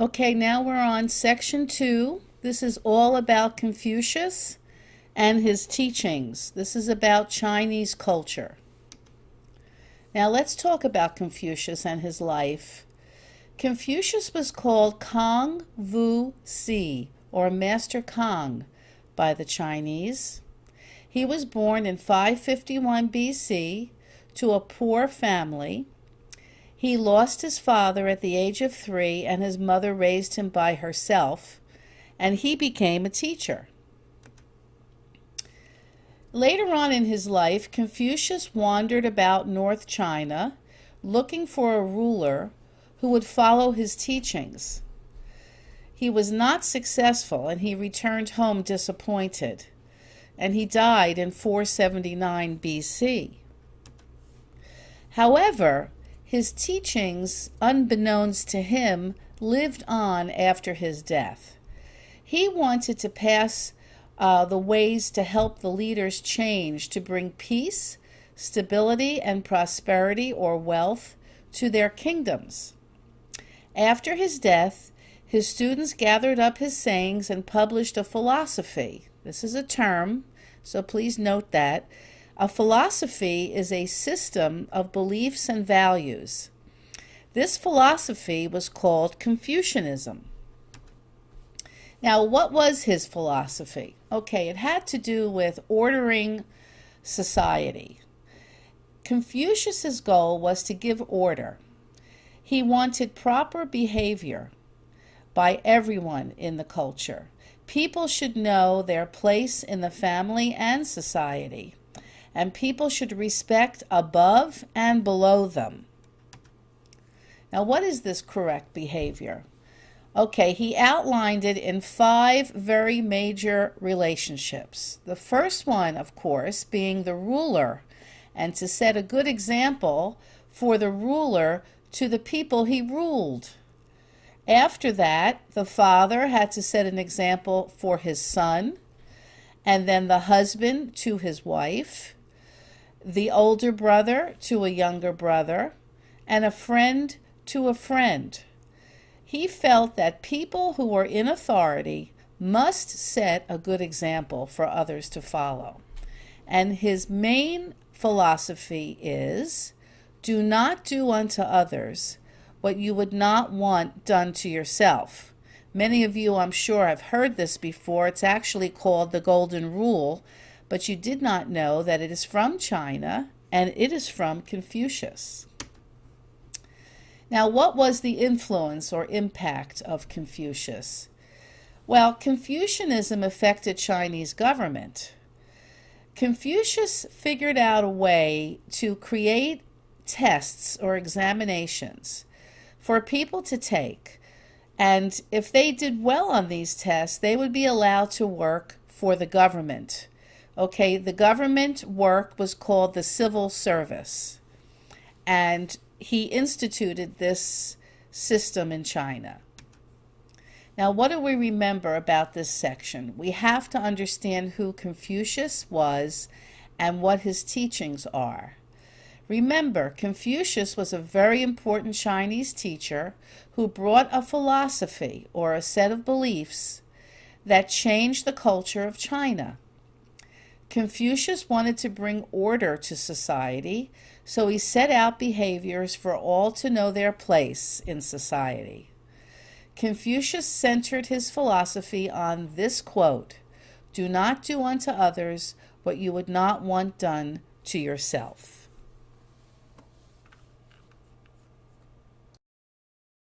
Okay, now we're on section 2. This is all about Confucius and his teachings. This is about Chinese culture. Now let's talk about Confucius and his life. Confucius was called Kong Wu Si, or Master Kong, by the Chinese. He was born in 551 BC to a poor family. He lost his father at the age of 3, and his mother raised him by herself, and he became a teacher. Later on in his life, Confucius wandered about North China looking for a ruler who would follow his teachings. He was not successful, and he returned home disappointed, and he died in 479 BC. However, his teachings, unbeknownst to him, lived on after his death. He wanted to pass the ways to help the leaders change to bring peace, stability, and prosperity or wealth to their kingdoms. After his death, his students gathered up his sayings and published a philosophy. This is a term, so please note that. A philosophy is a system of beliefs and values. This philosophy was called Confucianism. Now, what was his philosophy? Okay, it had to do with ordering society. Confucius's goal was to give order. He wanted proper behavior by everyone in the culture. People should know their place in the family and society, and people should respect above and below them. Now, what is this correct behavior? Okay, he outlined it in 5 very major relationships. The first one, of course, being the ruler, and to set a good example for the ruler to the people he ruled. After that, the father had to set an example for his son, and then the husband to his wife, the older brother to a younger brother, and a friend to a friend. He felt that people who were in authority must set a good example for others to follow. And his main philosophy is, do not do unto others what you would not want done to yourself. Many of you, I'm sure, have heard this before. It's actually called the Golden Rule, but you did not know that it is from China and it is from Confucius. Now, what was the influence or impact of Confucius? Well, Confucianism affected Chinese government. Confucius figured out a way to create tests or examinations for people to take, and if they did well on these tests, they would be allowed to work for the government. Okay, the government work was called the civil service, and he instituted this system in China. Now, what do we remember about this section? We have to understand who Confucius was and what his teachings are. Remember, Confucius was a very important Chinese teacher who brought a philosophy or a set of beliefs that changed the culture of China. Confucius wanted to bring order to society, so he set out behaviors for all to know their place in society. Confucius centered his philosophy on this quote, "Do not do unto others what you would not want done to yourself."